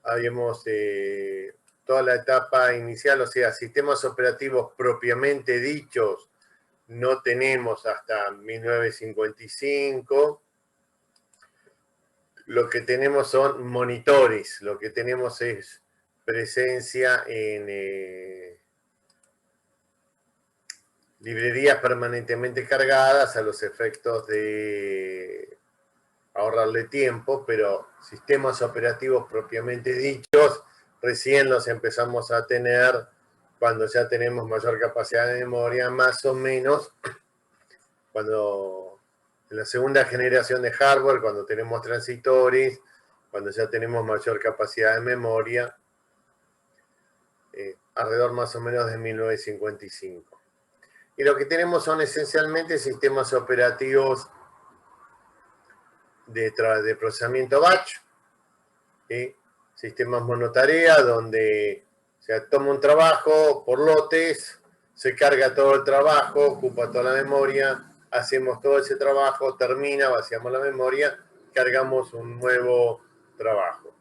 habíamos toda la etapa inicial, o sea, sistemas operativos propiamente dichos, no tenemos hasta 1955. Lo que tenemos son monitores, lo que tenemos es presencia en librerías permanentemente cargadas a los efectos de ahorrarle tiempo, pero sistemas operativos propiamente dichos recién los empezamos a tener cuando ya tenemos mayor capacidad de memoria, más o menos cuando en la segunda generación de hardware, cuando tenemos transitores, cuando ya tenemos mayor capacidad de memoria, alrededor más o menos de 1955. Y lo que tenemos son esencialmente sistemas operativos de procesamiento batch, ¿sí? Sistemas monotarea, donde se toma un trabajo por lotes, se carga todo el trabajo, ocupa toda la memoria, hacemos todo ese trabajo, termina, vaciamos la memoria, cargamos un nuevo trabajo.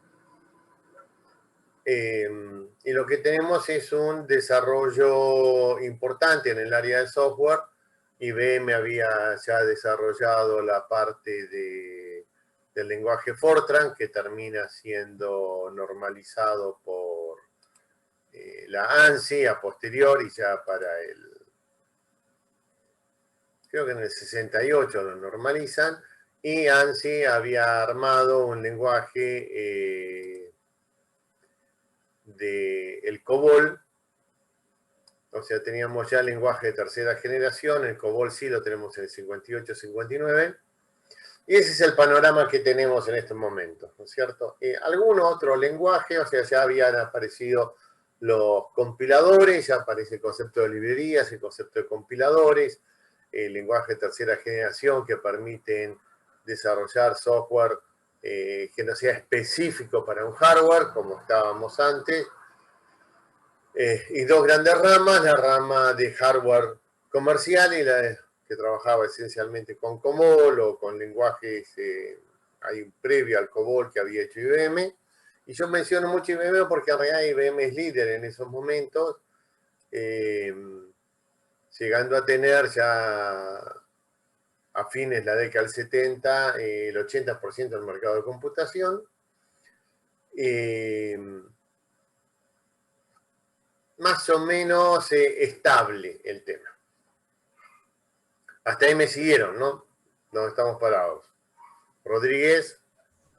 Y lo que tenemos es un desarrollo importante en el área de software. IBM había ya desarrollado la parte del lenguaje Fortran, que termina siendo normalizado por la ANSI a posteriori, ya para creo que en el 68 lo normalizan, y ANSI había armado un lenguaje del COBOL, o sea, teníamos ya lenguaje de tercera generación, el COBOL sí lo tenemos en el 58-59, y ese es el panorama que tenemos en estos momentos, ¿no es cierto? Algún otro lenguaje, o sea, ya habían aparecido los compiladores, ya aparece el concepto de librerías, el concepto de compiladores, el lenguaje de tercera generación que permiten desarrollar software que no sea específico para un hardware, como estábamos antes, y dos grandes ramas, la rama de hardware comercial y la que trabajaba esencialmente con COBOL o con lenguajes, hay un previo al COBOL que había hecho IBM, y yo menciono mucho IBM porque en realidad IBM es líder en esos momentos, llegando a tener ya a fines de la década del 70 el 80% del mercado de computación. Más o menos estable el tema. Hasta ahí me siguieron, ¿no? ¿Dónde estamos parados? Rodríguez.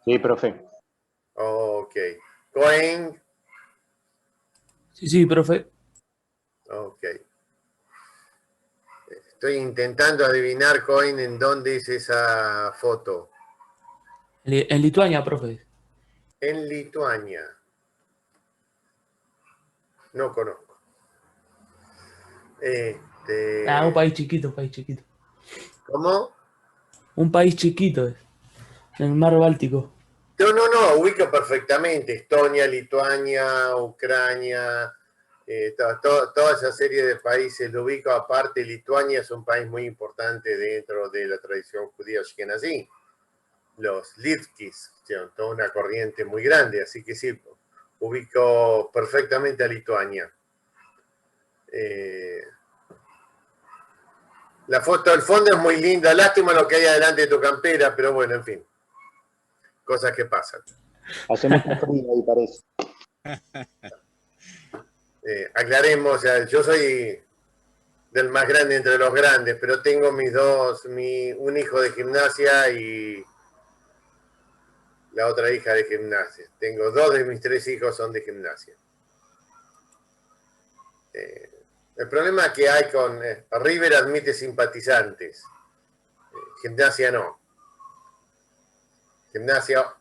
Sí, profe. Ok. Cohen. Sí, profe. Ok. Estoy intentando adivinar, Cohen, en dónde es esa foto. En Lituania, profe. En Lituania. No conozco. Un país chiquito, un país chiquito. ¿Cómo? Un país chiquito, en el mar Báltico. No, ubico perfectamente. Estonia, Lituania, Ucrania, toda esa serie de países lo ubico. Aparte, Lituania es un país muy importante dentro de la tradición judía ashkenazí. Los Litvkis, toda una corriente muy grande, así que sí, ubico perfectamente a Lituania. La foto del fondo es muy linda, lástima lo que hay adelante de tu campera, pero bueno, en fin, cosas que pasan. Hace mucho frío ahí, parece. Aclaremos, yo soy del más grande entre los grandes, pero tengo un hijo de gimnasia y la otra hija de gimnasia. Tengo 2 de mis 3 hijos son de gimnasia. El problema que hay con River admite simpatizantes, gimnasia no. Gimnasia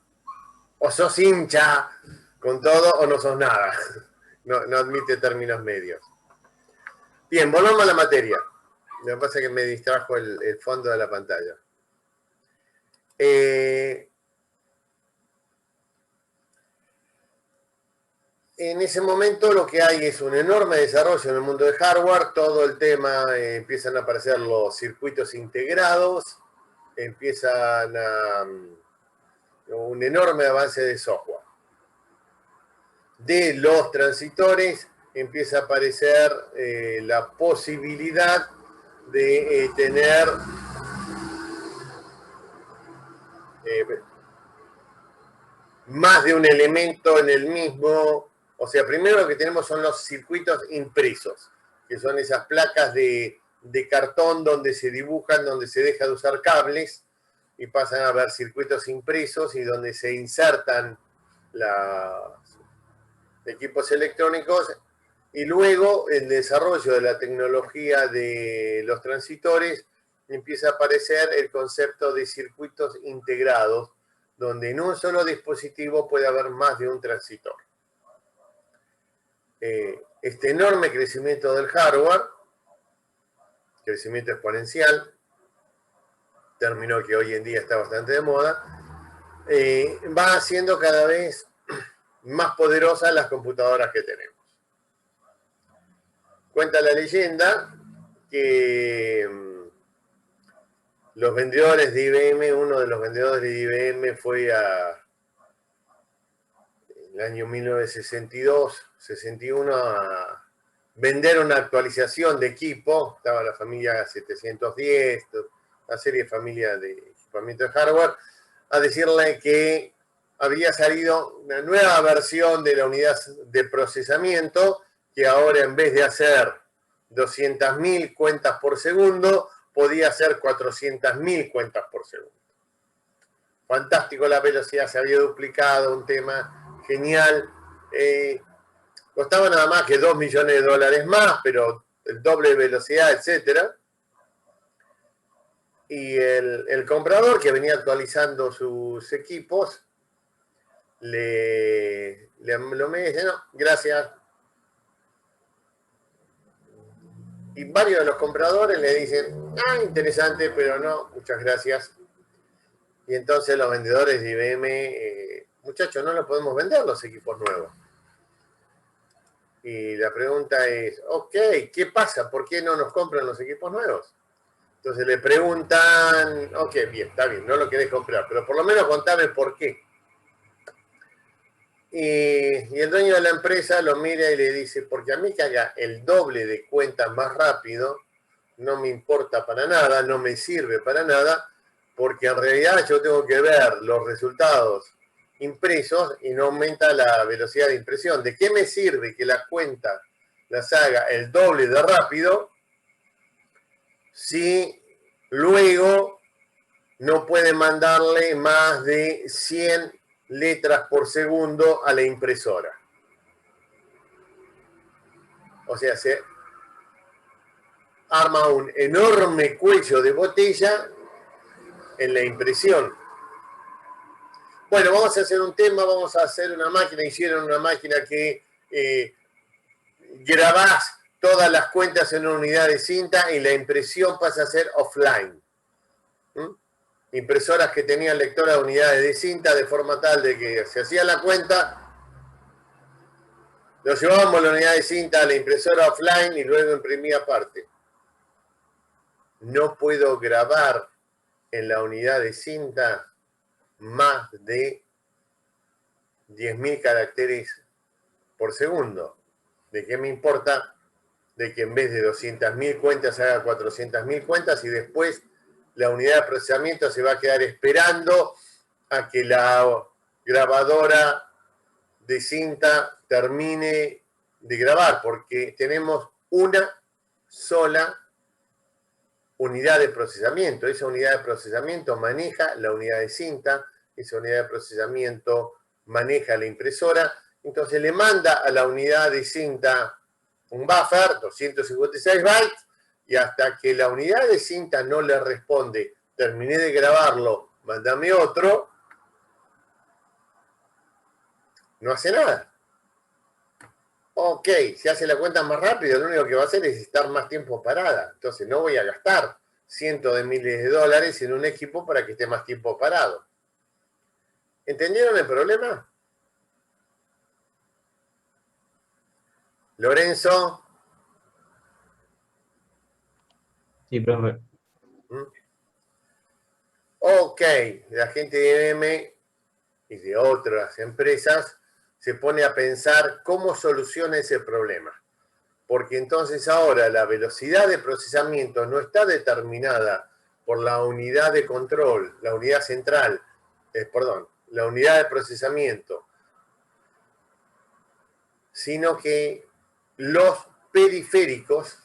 o sos hincha con todo o no sos nada. No admite términos medios. Bien, volvamos a la materia. Lo que pasa es que me distrajo el fondo de la pantalla. En ese momento lo que hay es un enorme desarrollo en el mundo de hardware, todo el tema, empiezan a aparecer los circuitos integrados, empiezan a un enorme avance de software. De los transitores empieza a aparecer la posibilidad de tener más de un elemento en el mismo. O sea, primero lo que tenemos son los circuitos impresos, que son esas placas de cartón donde se dibujan, donde se deja de usar cables y pasan a ver circuitos impresos y donde se insertan los equipos electrónicos. Y luego el desarrollo de la tecnología de los transitores empieza a aparecer el concepto de circuitos integrados, donde en un solo dispositivo puede haber más de un transitor. Este enorme crecimiento del hardware, crecimiento exponencial, término que hoy en día está bastante de moda, va haciendo cada vez más poderosas las computadoras que tenemos. Cuenta la leyenda que los vendedores de IBM, uno de los vendedores de IBM fue en el año 1962, 61 a vender una actualización de equipo. Estaba la familia 710, una serie de familias de equipamiento de hardware, a decirle que había salido una nueva versión de la unidad de procesamiento, que ahora en vez de hacer 200.000 cuentas por segundo, podía hacer 400.000 cuentas por segundo. Fantástico, la velocidad se había duplicado, un tema genial. Costaba nada más que $2 millones más, pero el doble de velocidad, etc. Y el comprador, que venía actualizando sus equipos, lo me dice, no, gracias. Y varios de los compradores le dicen, interesante, pero no, muchas gracias. Y entonces los vendedores de IBM, muchachos, no los podemos vender los equipos nuevos. Y la pregunta es, ok, ¿qué pasa? ¿Por qué no nos compran los equipos nuevos? Entonces le preguntan, ok, bien, está bien, no lo querés comprar, pero por lo menos contame por qué. Y el dueño de la empresa lo mira y le dice, porque a mí que haga el doble de cuentas más rápido, no me importa para nada, no me sirve para nada, porque en realidad yo tengo que ver los resultados impresos y no aumenta la velocidad de impresión. ¿De qué me sirve que las cuentas las haga el doble de rápido si luego no puede mandarle más de 100 letras por segundo a la impresora? O sea, se arma un enorme cuello de botella en la impresión. Bueno, vamos a hacer un tema, vamos a hacer una máquina. Hicieron una máquina que grabás todas las cuentas en una unidad de cinta y la impresión pasa a ser offline. Impresoras que tenían lectora de unidades de cinta, de forma tal de que se hacía la cuenta, lo llevábamos la unidad de cinta a la impresora offline y luego imprimía aparte. No puedo grabar en la unidad de cinta más de 10.000 caracteres por segundo. ¿De qué me importa? De que en vez de 200.000 cuentas haga 400.000 cuentas y después la unidad de procesamiento se va a quedar esperando a que la grabadora de cinta termine de grabar, porque tenemos una sola unidad de procesamiento. Esa unidad de procesamiento maneja la unidad de cinta, esa unidad de procesamiento maneja la impresora, entonces le manda a la unidad de cinta un buffer, 256 bytes, y hasta que la unidad de cinta no le responde, terminé de grabarlo, mándame otro, no hace nada. Ok, si hace la cuenta más rápido, lo único que va a hacer es estar más tiempo parada. Entonces no voy a gastar cientos de miles de dólares en un equipo para que esté más tiempo parado. ¿Entendieron el problema? Lorenzo. Sí, profe. Ok, la gente de IBM y de otras empresas, se pone a pensar cómo soluciona ese problema. Porque entonces ahora la velocidad de procesamiento no está determinada por la unidad de control, la unidad central, la unidad de procesamiento, sino que los periféricos,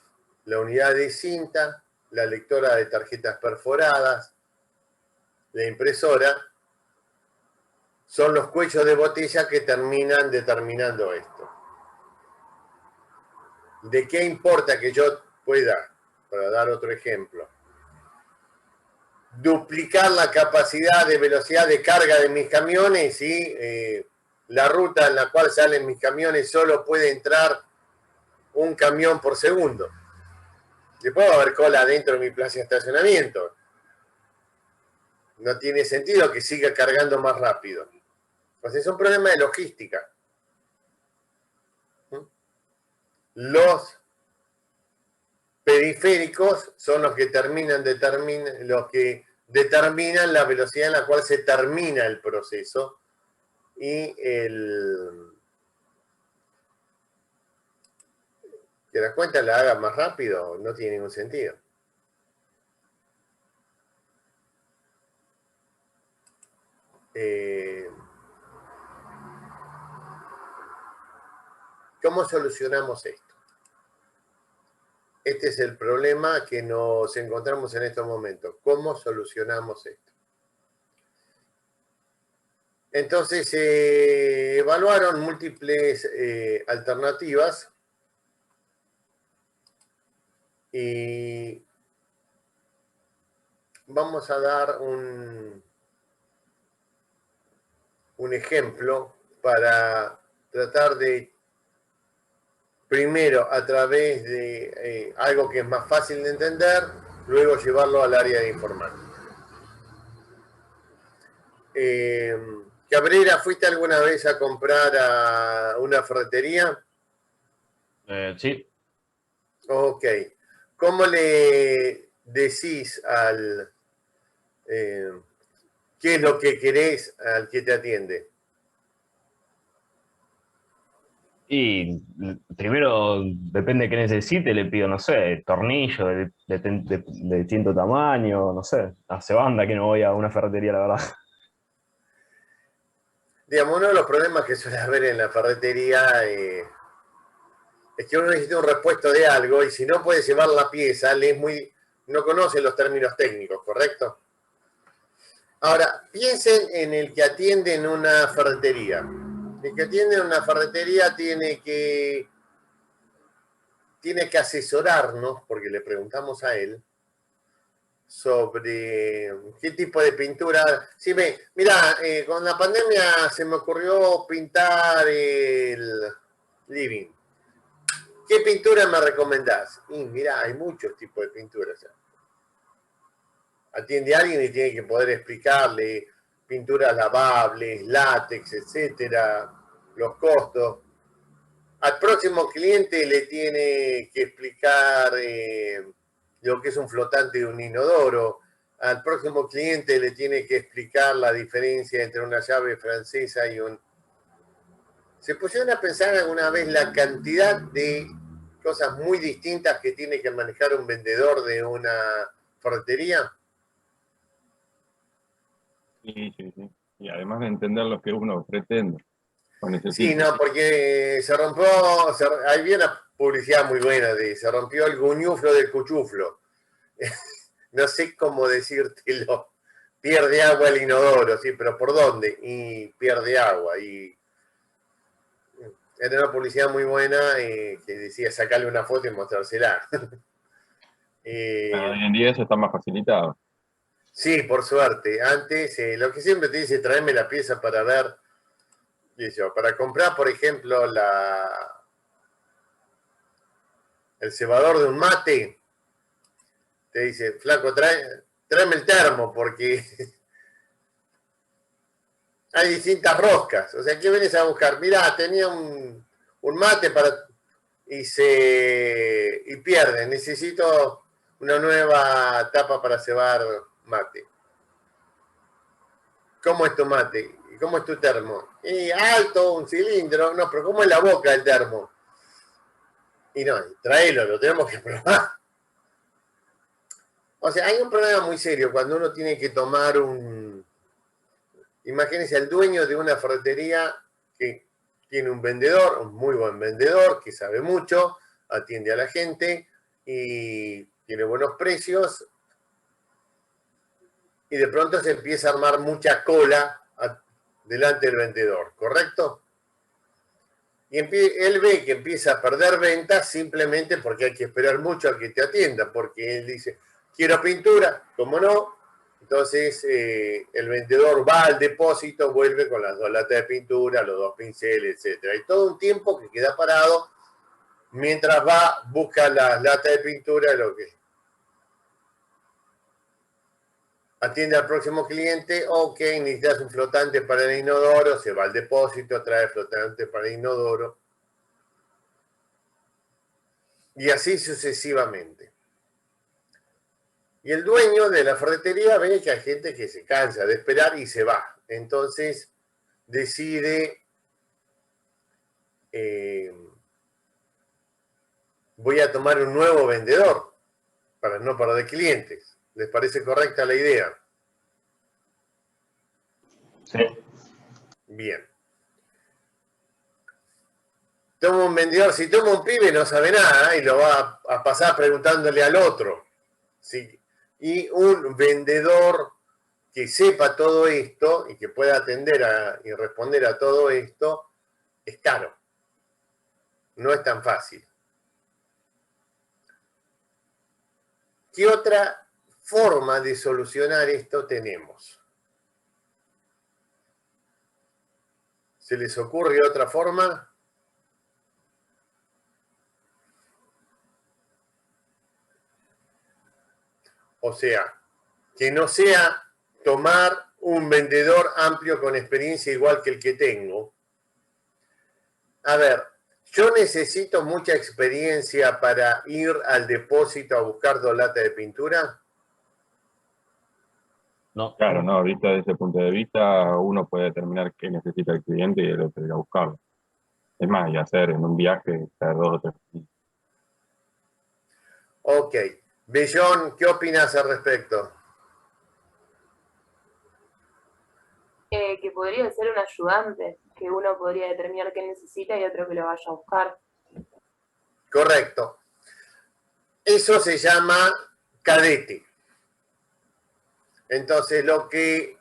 la unidad de cinta, la lectora de tarjetas perforadas, la impresora, son los cuellos de botella que terminan determinando esto. ¿De qué importa que yo pueda, para dar otro ejemplo, duplicar la capacidad de velocidad de carga de mis camiones y la ruta en la cual salen mis camiones solo puede entrar un camión por segundo? Después va a haber cola dentro de mi plaza de estacionamiento. No tiene sentido que siga cargando más rápido. Entonces es un problema de logística. Los periféricos son los que determinan la velocidad en la cual se termina el proceso y que la cuenta la haga más rápido no tiene ningún sentido. ¿Cómo solucionamos esto? Este es el problema que nos encontramos en estos momentos. ¿Cómo solucionamos esto? Entonces se evaluaron múltiples alternativas y vamos a dar un ejemplo para tratar de, primero, a través de algo que es más fácil de entender, luego llevarlo al área de informática. Cabrera, ¿fuiste alguna vez a comprar a una ferretería? Sí. Ok. ¿Cómo le decís qué es lo que querés al que te atiende? Y primero, depende de qué necesite, le pido, no sé, tornillo de distinto tamaño, no sé. Hace banda que no voy a una ferretería, la verdad. Digamos, uno de los problemas que suele haber en la ferretería es que uno necesita un repuesto de algo y si no puede llevar la pieza, no conoce los términos técnicos, ¿correcto? Ahora, piensen en el que atiende en una ferretería. El que atiende en una ferretería tiene que asesorarnos, porque le preguntamos a él, sobre qué tipo de pintura. Sí, mira, con la pandemia se me ocurrió pintar el living. ¿Qué pintura me recomendás? Y mira, hay muchos tipos de pinturas. Atiende a alguien y tiene que poder explicarle pinturas lavables, látex, etcétera, los costos. Al próximo cliente le tiene que explicar lo que es un flotante de un inodoro. Al próximo cliente le tiene que explicar la diferencia entre una llave francesa y un... ¿Se pusieron a pensar alguna vez la cantidad de cosas muy distintas que tiene que manejar un vendedor de una ferretería? Sí. Y además de entender lo que uno pretende o necesita. Sí, no, porque había una publicidad muy buena se rompió el guñuflo del cuchuflo. No sé cómo decírtelo. Pierde agua el inodoro, sí, pero ¿por dónde? Y pierde agua. Y era una publicidad muy buena que decía sacarle una foto y mostrársela. Hoy en día eso está más facilitado. Sí, por suerte. Antes, lo que siempre te dice, tráeme la pieza para ver. Para comprar, por ejemplo, el cebador de un mate, te dice, flaco, tráeme el termo, porque hay distintas roscas. O sea, ¿qué vienes a buscar? Mirá, tenía un mate y pierde. Necesito una nueva tapa para cebar mate. ¿Cómo es tu mate? ¿Y cómo es tu termo? Y alto, un cilindro. No, pero ¿cómo es la boca del termo? Y no, tráelo, lo tenemos que probar. O sea, hay un problema muy serio cuando uno tiene que tomar un... Imagínense al dueño de una ferretería que tiene un vendedor, un muy buen vendedor, que sabe mucho, atiende a la gente y tiene buenos precios. Y de pronto se empieza a armar mucha cola delante del vendedor, ¿correcto? Y él ve que empieza a perder ventas simplemente porque hay que esperar mucho a que te atienda, porque él dice, quiero pintura, ¿cómo no? Entonces el vendedor va al depósito, vuelve con las 2 latas de pintura, los 2 pinceles, etc. Hay todo un tiempo que queda parado mientras va, busca las latas de pintura, lo que atiende al próximo cliente. Ok, necesitas un flotante para el inodoro, se va al depósito, trae flotante para el inodoro. Y así sucesivamente. Y el dueño de la ferretería ve que hay gente que se cansa de esperar y se va. Entonces decide, voy a tomar un nuevo vendedor para no perder clientes. ¿Les parece correcta la idea? Sí. Bien. Toma un vendedor, si toma un pibe no sabe nada y lo va a pasar preguntándole al otro. ¿Sí? Y un vendedor que sepa todo esto y que pueda atender y responder a todo esto es caro. No es tan fácil. ¿Qué otra forma de solucionar esto tenemos? ¿Se les ocurre otra forma? O sea, que no sea tomar un vendedor amplio con experiencia igual que el que tengo. A ver, yo necesito mucha experiencia para ir al depósito a buscar 2 latas de pintura. No. Claro, no, visto desde ese punto de vista, uno puede determinar qué necesita el cliente y el otro ir a buscarlo. Es más, y hacer en un viaje, hacer 2 o 3 días. Ok. Bellón, ¿qué opinas al respecto? Que podría ser un ayudante, que uno podría determinar qué necesita y otro que lo vaya a buscar. Correcto. Eso se llama cadete. Entonces, lo que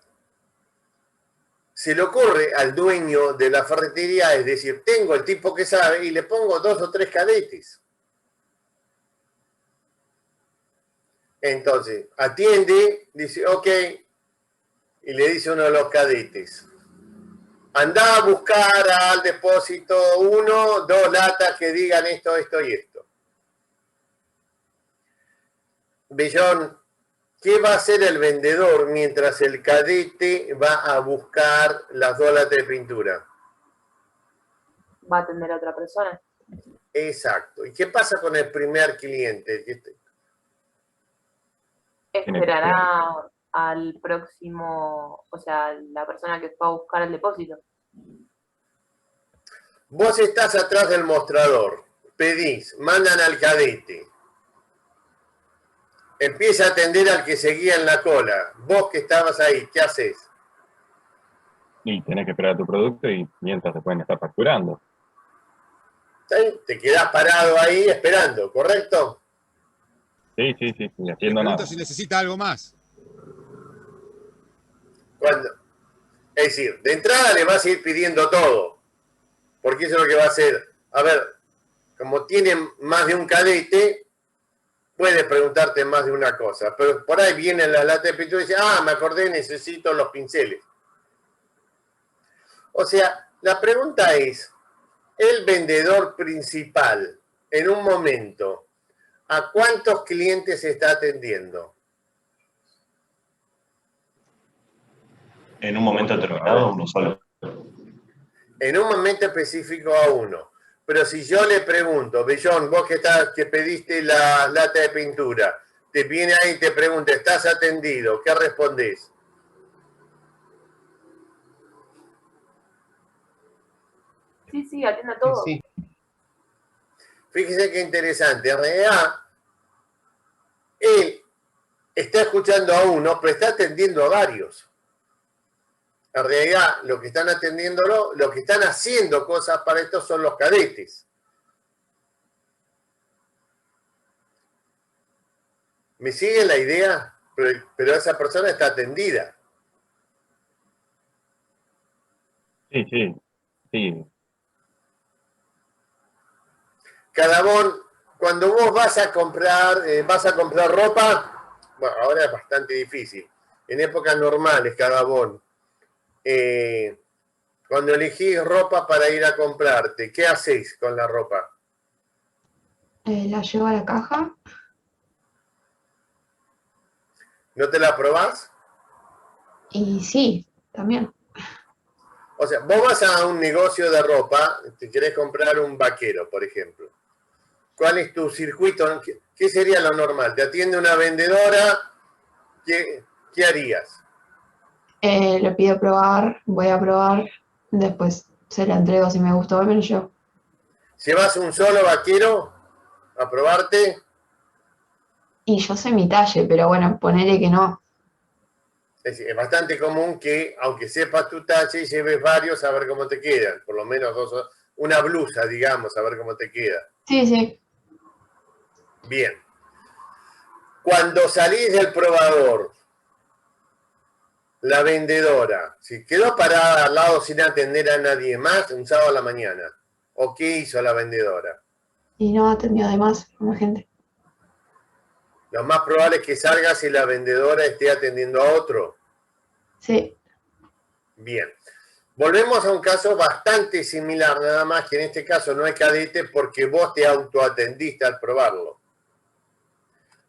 se le ocurre al dueño de la ferretería es decir, tengo el tipo que sabe y le pongo 2 o 3 cadetes. Entonces, atiende, dice, ok, y le dice uno de los cadetes, anda a buscar al depósito 1, 2 latas que digan esto, esto y esto. Bellón, ¿qué va a hacer el vendedor mientras el cadete va a buscar las 2 latas de pintura? Va a atender a otra persona. Exacto. ¿Y qué pasa con el primer cliente? Esperará al próximo, o sea, la persona que fue a buscar el depósito. Vos estás atrás del mostrador, pedís, mandan al cadete, empieza a atender al que seguía en la cola. Vos que estabas ahí, ¿qué haces? Y tenés que esperar tu producto y mientras se pueden estar facturando. ¿Sí? Te quedás parado ahí esperando, ¿correcto? Sí, haciendo Le nada. pregunto si necesita algo más. Es decir, de entrada le vas a ir pidiendo todo, porque eso es lo que va a hacer. A ver, como tienen más de un cadete, puedes preguntarte más de una cosa, pero por ahí viene la lata de pintura y dice, me acordé, necesito los pinceles. O sea, la pregunta es, el vendedor principal, en un momento, ¿a cuántos clientes está atendiendo? En un momento determinado, uno solo. En un momento específico a uno. Pero si yo le pregunto, Bellón, vos que pediste la lata de pintura, te viene ahí y te pregunta, ¿estás atendido? ¿Qué respondés? Sí, atiende a todo. Sí, Fíjese qué interesante. En realidad, él está escuchando a uno, pero está atendiendo a varios. En realidad, lo que están atendiéndolo, lo que están haciendo cosas para esto son los cadetes. ¿Me sigue la idea? Pero esa persona está atendida. Sí. Cadabón, cuando vos vas a comprar ropa, bueno, ahora es bastante difícil. En épocas normales, Cadabón, cuando elegís ropa para ir a comprarte, ¿qué hacéis con la ropa? La llevo a la caja. ¿No te la probás? Y sí, también. O sea, vos vas a un negocio de ropa, te querés comprar un vaquero, por ejemplo. ¿Cuál es tu circuito? ¿Qué sería lo normal? ¿Te atiende una vendedora? ¿Qué harías? Lo pido probar, voy a probar, después se la entrego si me gustó, me lo llevo. ¿Llevas un solo vaquero a probarte? Y yo sé mi talle, pero bueno, ponele que no. Es bastante común que, aunque sepas tu talle, lleves varios a ver cómo te quedan. Por lo menos una blusa, digamos, a ver cómo te queda. Sí. Bien. Cuando salís del probador, la vendedora, si quedó parada al lado sin atender a nadie más un sábado a la mañana, ¿o qué hizo la vendedora? Y no atendió además a la gente. Lo más probable es que salgas y la vendedora esté atendiendo a otro. Sí. Bien. Volvemos a un caso bastante similar, nada más que en este caso no es cadete porque vos te autoatendiste al probarlo.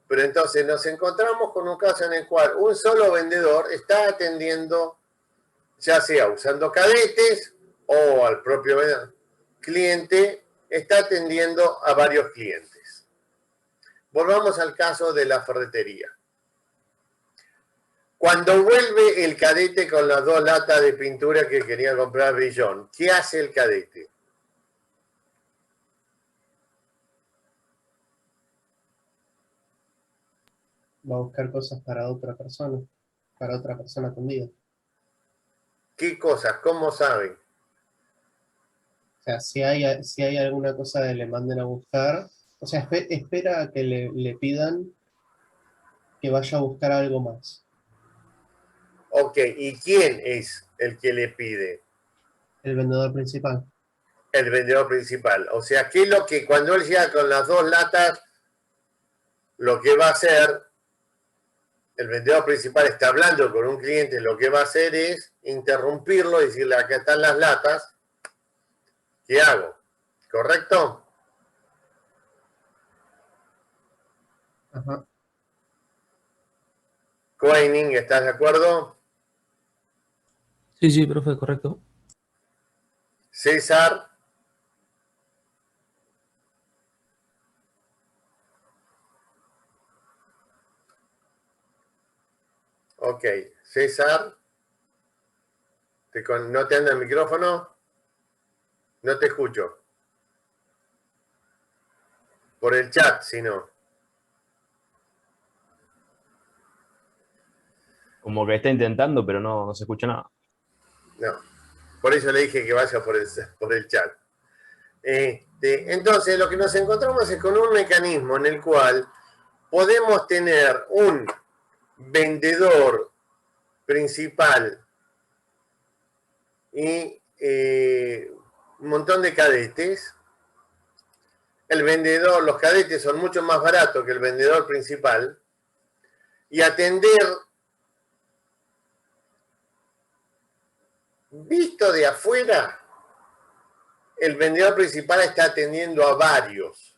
Pero entonces nos encontramos con un caso en el cual un solo vendedor está atendiendo, ya sea usando cadetes o al propio cliente, está atendiendo a varios clientes. Volvamos al caso de la ferretería. Cuando vuelve el cadete con las 2 latas de pintura que quería comprar Brillón, ¿qué hace el cadete? Va a buscar cosas para otra persona atendida. ¿Qué cosas? ¿Cómo saben? O sea, si hay alguna cosa que le manden a buscar, o sea, espera a que le pidan que vaya a buscar algo más. Ok, ¿y quién es el que le pide? El vendedor principal. El vendedor principal. O sea, ¿qué es lo que cuando él llega con las 2 latas, lo que va a hacer, el vendedor principal está hablando con un cliente, lo que va a hacer es interrumpirlo y decirle, acá están las latas, ¿qué hago? ¿Correcto? Ajá. Coining, ¿estás de acuerdo? Sí, profe, correcto. César. Ok, César. ¿No te anda el micrófono? No te escucho. Por el chat, si no. Como que está intentando, pero no se escucha nada. No. Por eso le dije que vaya por el chat. Entonces, lo que nos encontramos es con un mecanismo en el cual podemos tener un vendedor principal y un montón de cadetes. Los cadetes son mucho más baratos que el vendedor principal. Y atender, visto de afuera, el vendedor principal está atendiendo a varios.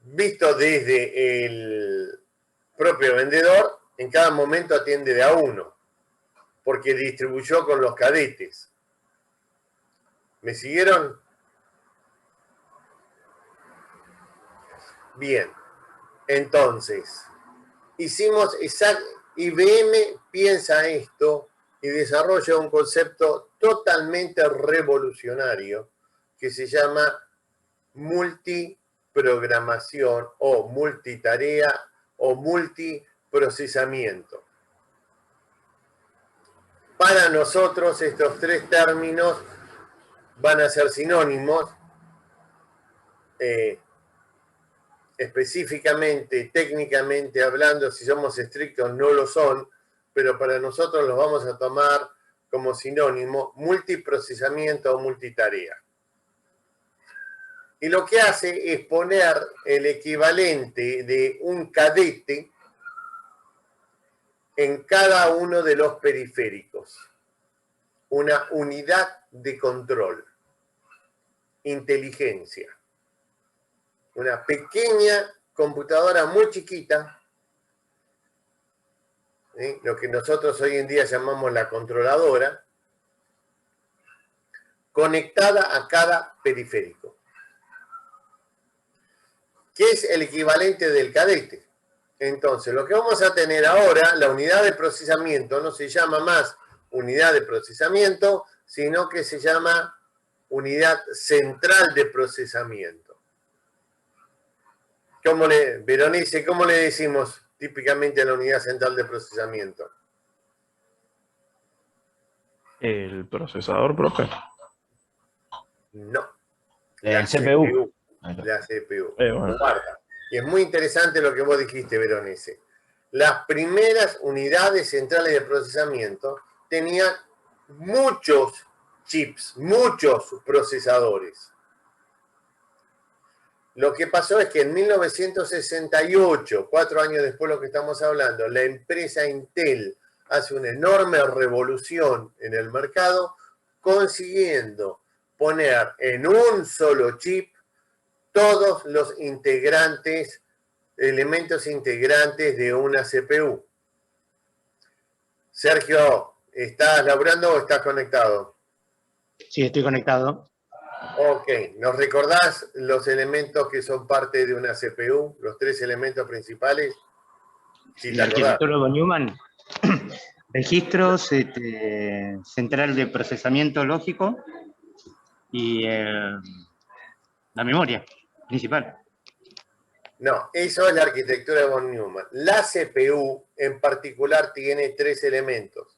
Visto desde el propio vendedor, en cada momento atiende de a uno, porque distribuyó con los cadetes. ¿Me siguieron? Bien. Entonces, IBM piensa esto y desarrolla un concepto totalmente revolucionario que se llama multiprogramación o multitarea o multiprocesamiento. Para nosotros estos tres términos van a ser sinónimos, específicamente, técnicamente hablando, si somos estrictos no lo son, pero para nosotros los vamos a tomar como sinónimo multiprocesamiento o multitarea. Y lo que hace es poner el equivalente de un cadete en cada uno de los periféricos. Una unidad de control. Inteligencia. Una pequeña computadora muy chiquita, ¿sí? Lo que nosotros hoy en día llamamos la controladora, conectada a cada periférico. ¿Qué es el equivalente del cadete? Entonces, lo que vamos a tener ahora, la unidad de procesamiento, no se llama más unidad de procesamiento, sino que se llama unidad central de procesamiento. Berenice, ¿cómo le decimos típicamente a la unidad central de procesamiento? El procesador, profe. No. El CPU. La CPU. Bueno. Guarda. Y es muy interesante lo que vos dijiste, Berenice. Las primeras unidades centrales de procesamiento tenían muchos chips, muchos procesadores. Lo que pasó es que en 1968, 4 años después de lo que estamos hablando, la empresa Intel hace una enorme revolución en el mercado, consiguiendo poner en un solo chip todos los integrantes, elementos integrantes de una CPU. Sergio, ¿estás laburando o estás conectado? Sí, estoy conectado. Ok, ¿nos recordás los elementos que son parte de una CPU? Los 3 elementos principales. Sí, La arquitectura von Neumann. Registros, central de procesamiento lógico y la memoria principal. No, eso es la arquitectura de von Neumann. La CPU en particular tiene 3 elementos.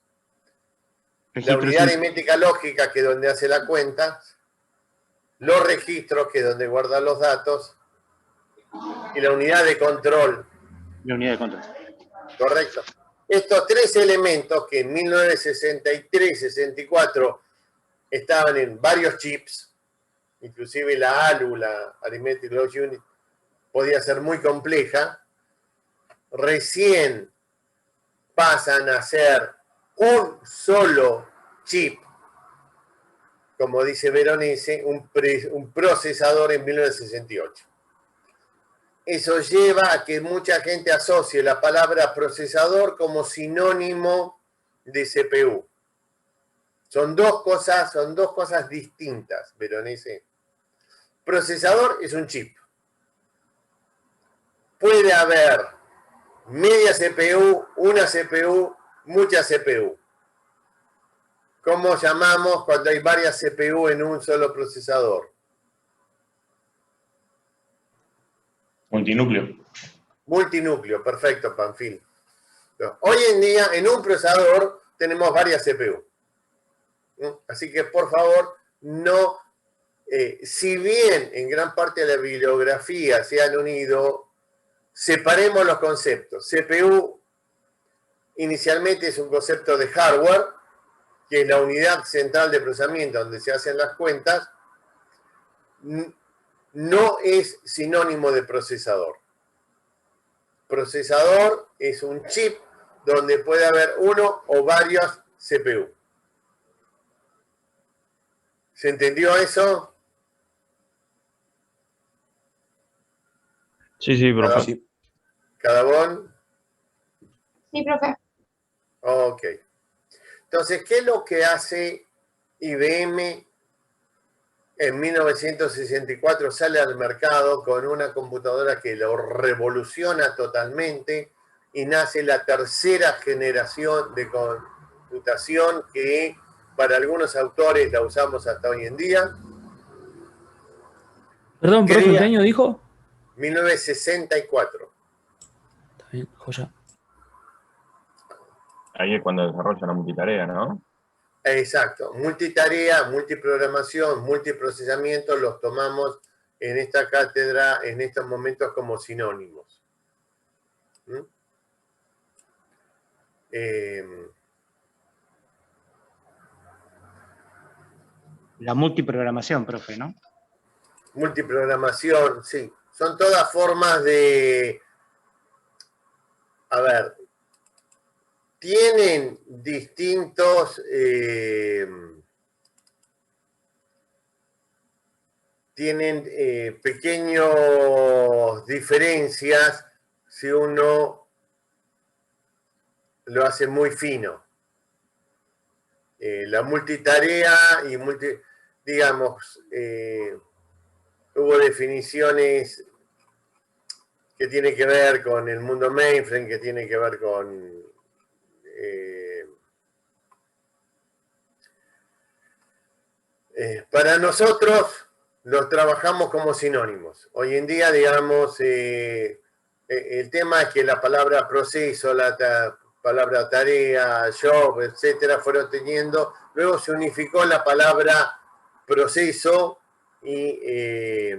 La unidad aritmética lógica, que es donde hace la cuenta, los registros, que es donde guarda los datos, y la unidad de control. La unidad de control. Correcto. Estos 3 elementos que en 1963-64 estaban en varios chips, inclusive la ALU, la Arithmetic Logic Unit, podía ser muy compleja, recién pasan a ser un solo chip, como dice Berenice, un procesador en 1968. Eso lleva a que mucha gente asocie la palabra procesador como sinónimo de CPU. Son dos cosas distintas, Berenice. Procesador es un chip. Puede haber media CPU, una CPU, mucha CPU. ¿Cómo llamamos cuando hay varias CPU en un solo procesador? Multinúcleo. Multinúcleo, perfecto, Panfil. Hoy en día, en un procesador, tenemos varias CPU. Así que, por favor, no... si bien en gran parte de la bibliografía se han unido, separemos los conceptos. CPU inicialmente es un concepto de hardware, que es la unidad central de procesamiento donde se hacen las cuentas, no es sinónimo de procesador. Procesador es un chip donde puede haber uno o varios CPU. ¿Se entendió eso? Sí, profe. ¿Cadabón? Sí, profe. Ok. Entonces, ¿qué es lo que hace IBM en 1964? Sale al mercado con una computadora que lo revoluciona totalmente y nace la tercera generación computación que para algunos autores la usamos hasta hoy en día. Perdón, profe, Quería- ¿qué año dijo? 1964. Está bien, joya. Ahí es cuando desarrolla la multitarea, ¿no? Exacto. Multitarea, multiprogramación, multiprocesamiento, los tomamos en esta cátedra en estos momentos como sinónimos. ¿Mm? La multiprogramación, profe, ¿no? Multiprogramación, sí. Son todas formas de... A ver, tienen distintos... tienen pequeñas diferencias si uno lo hace muy fino. La multitarea y digamos, hubo definiciones que tienen que ver con el mundo mainframe, que tienen que ver con para nosotros los trabajamos como sinónimos. Hoy en día, digamos, el tema es que la palabra proceso, la palabra tarea, job, etcétera, fueron teniendo, luego se unificó la palabra proceso y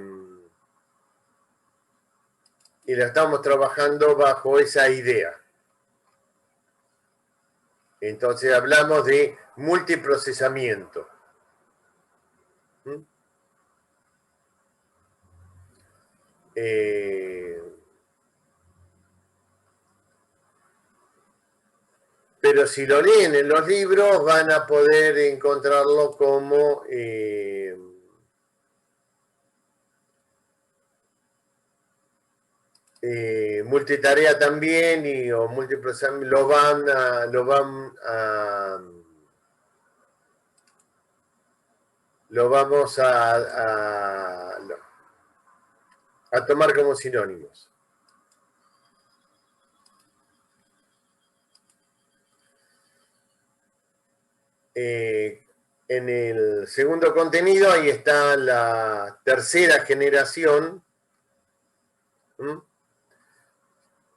la estamos trabajando bajo esa idea. Entonces hablamos de multiprocesamiento. Pero si lo leen en los libros van a poder encontrarlo como multitarea también o multiprocesamiento, lo vamos a tomar como sinónimos. En el segundo contenido, ahí está la tercera generación.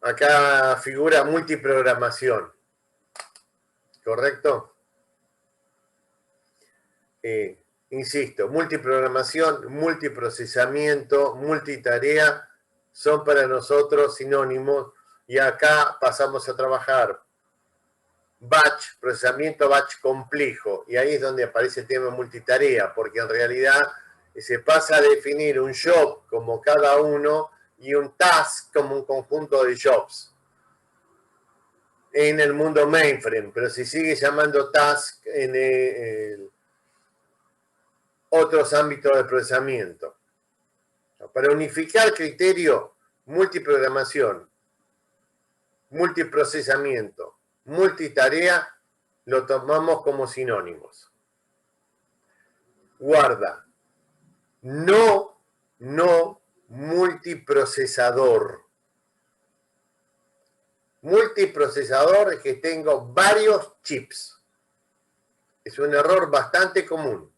Acá figura multiprogramación. ¿Correcto? Insisto, multiprogramación, multiprocesamiento, multitarea son para nosotros sinónimos y acá pasamos a trabajar batch, procesamiento batch complejo, y ahí es donde aparece el tema multitarea, porque en realidad se pasa a definir un job como cada uno y un task como un conjunto de jobs en el mundo mainframe, pero se sigue llamando task en otros ámbitos de procesamiento. Para unificar criterio, multiprogramación, multiprocesamiento, multitarea, lo tomamos como sinónimos. Guarda, no multiprocesador. Multiprocesador es que tengo varios chips. Es un error bastante común.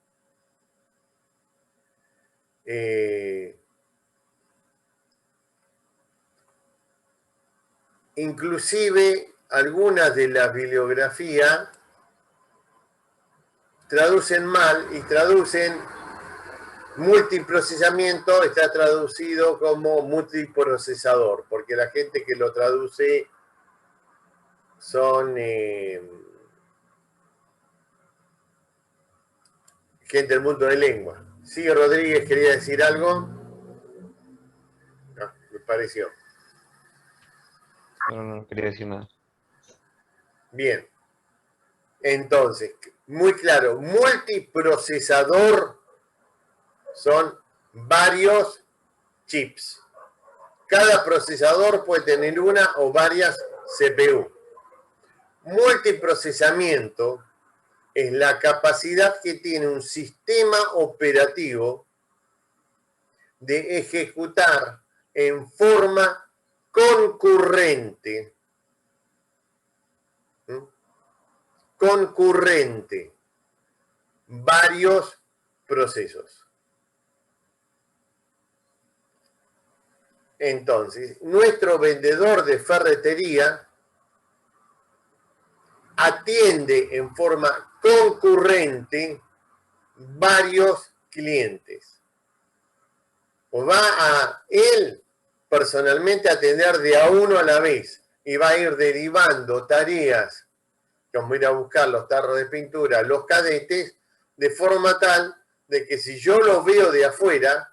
Inclusive algunas de las bibliografías traducen mal y traducen multiprocesamiento, está traducido como multiprocesador, porque la gente que lo traduce son gente del mundo de lengua. Sí, Rodríguez, ¿quería decir algo? No, me pareció. No quería decir nada. Bien. Entonces, muy claro, multiprocesador son varios chips. Cada procesador puede tener una o varias CPU. Multiprocesamiento es la capacidad que tiene un sistema operativo de ejecutar en forma concurrente concurrente, varios procesos. Entonces, nuestro vendedor de ferretería atiende en forma concurrente varios clientes. O va a él personalmente atender de a uno a la vez y va a ir derivando tareas, como ir a buscar los tarros de pintura, los cadetes, de forma tal de que si yo los veo de afuera,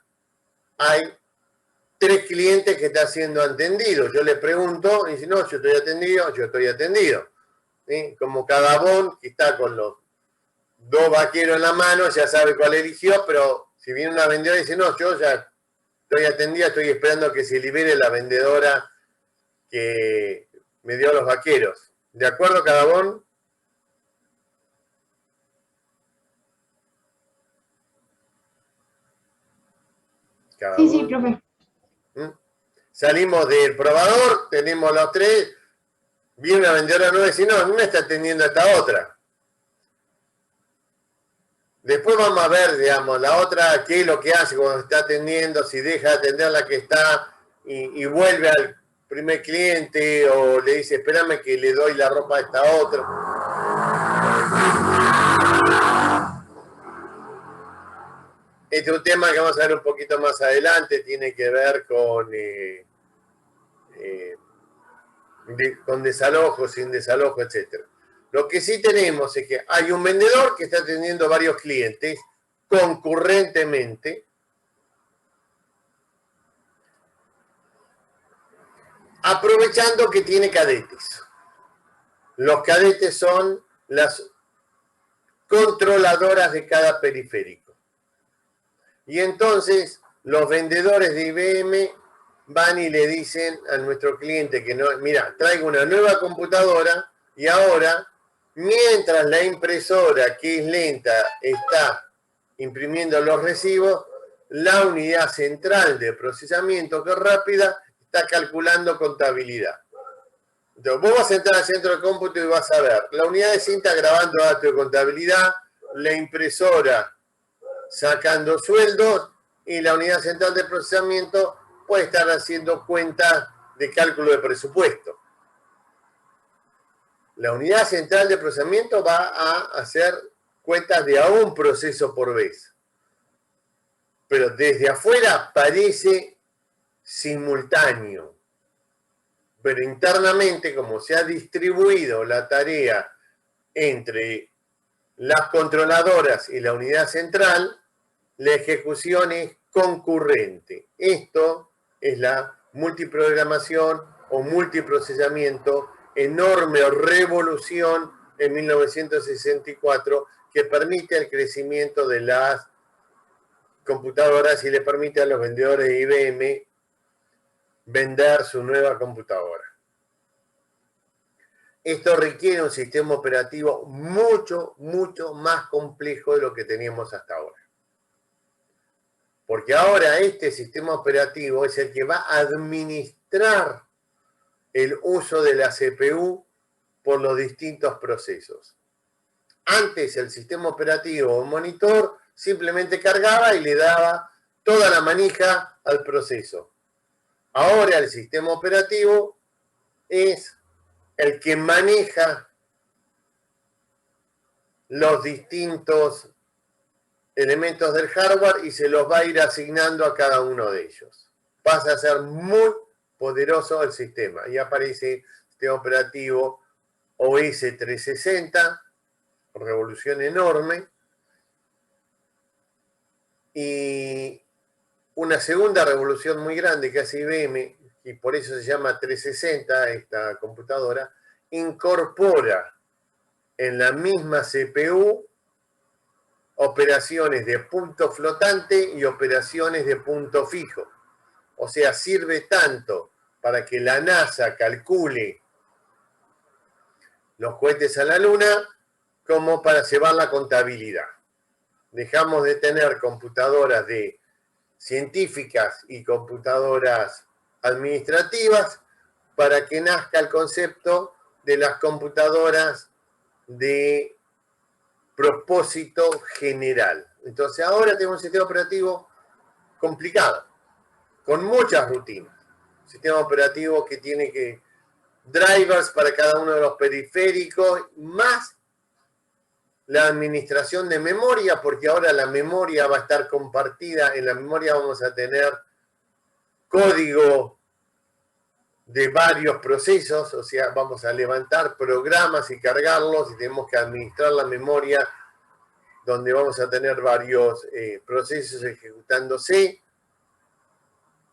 hay 3 clientes que están siendo atendidos. Yo le pregunto y dice, no, yo estoy atendido. ¿Sí? Como Cadabón, que está con los 2 vaqueros en la mano, ya sabe cuál eligió, pero si viene una vendedora y dice, no, yo ya estoy atendida, estoy esperando que se libere la vendedora que me dio los vaqueros. ¿De acuerdo, Cadabón? Sí, sí, profe. Salimos del probador, tenemos los 3, viene una vendedora nueva y dice, no, a mí me está atendiendo esta otra. Después vamos a ver, digamos, la otra, qué es lo que hace cuando está atendiendo, si deja de atender a la que está y vuelve al primer cliente o le dice, espérame que le doy la ropa a esta otra. Este es un tema que vamos a ver un poquito más adelante, tiene que ver con desalojo, sin desalojo, etc. Lo que sí tenemos es que hay un vendedor que está atendiendo varios clientes concurrentemente, aprovechando que tiene cadetes. Los cadetes son las controladoras de cada periférico. Y entonces los vendedores de IBM van y le dicen a nuestro cliente que no, mira, traigo una nueva computadora y ahora, mientras la impresora, que es lenta, está imprimiendo los recibos, la unidad central de procesamiento, que es rápida, está calculando contabilidad. Entonces, vos vas a entrar al centro de cómputo y vas a ver la unidad de cinta grabando datos de contabilidad, la impresora sacando sueldos y la unidad central de procesamiento puede estar haciendo cuentas de cálculo de presupuesto. La unidad central de procesamiento va a hacer cuentas de a un proceso por vez. Pero desde afuera parece simultáneo. Pero internamente, como se ha distribuido la tarea entre las controladoras y la unidad central, la ejecución es concurrente. Esto es la multiprogramación o multiprocesamiento, enorme revolución en 1964 que permite el crecimiento de las computadoras y le permite a los vendedores de IBM vender su nueva computadora. Esto requiere un sistema operativo mucho, mucho más complejo de lo que teníamos hasta ahora. Porque ahora este sistema operativo es el que va a administrar el uso de la CPU por los distintos procesos. Antes el sistema operativo o monitor simplemente cargaba y le daba toda la manija al proceso. Ahora el sistema operativo es el que maneja los distintos elementos del hardware y se los va a ir asignando a cada uno de ellos. Pasa a ser muy poderoso el sistema. Y aparece el sistema operativo OS 360, revolución enorme. Y una segunda revolución muy grande que hace IBM, y por eso se llama 360 esta computadora, incorpora en la misma CPU operaciones de punto flotante y operaciones de punto fijo. O sea, sirve tanto para que la NASA calcule los cohetes a la Luna como para llevar la contabilidad. Dejamos de tener computadoras de científicas y computadoras administrativas para que nazca el concepto de las computadoras de propósito general. Entonces ahora tenemos un sistema operativo complicado, con muchas rutinas. Un sistema operativo que tiene drivers para cada uno de los periféricos, más la administración de memoria, porque ahora la memoria va a estar compartida. En la memoria vamos a tener código de varios procesos, o sea, vamos a levantar programas y cargarlos, y tenemos que administrar la memoria donde vamos a tener varios procesos ejecutándose.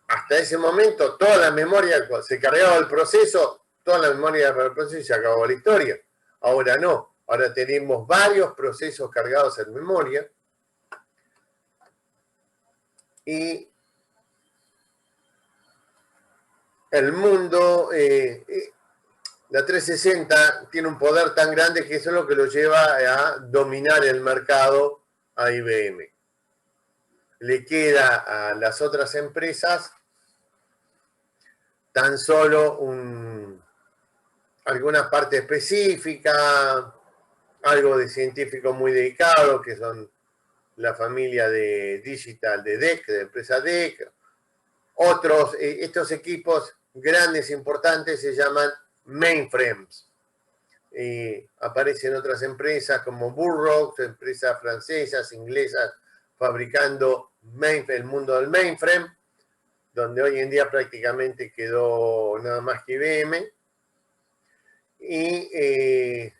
Hasta ese momento toda la memoria, se cargaba el proceso, toda la memoria del proceso y se acabó la historia. Ahora no, ahora tenemos varios procesos cargados en memoria y el mundo, la 360 tiene un poder tan grande que eso es lo que lo lleva a dominar el mercado a IBM. Le queda a las otras empresas tan solo alguna parte específica, algo de científico muy dedicado, que son la familia de Digital de DEC, de empresa DEC. Otros, estos equipos grandes, importantes, se llaman mainframes. Aparecen otras empresas como Burroughs, empresas francesas, inglesas, fabricando el mundo del mainframe, donde hoy en día prácticamente quedó nada más que IBM. Y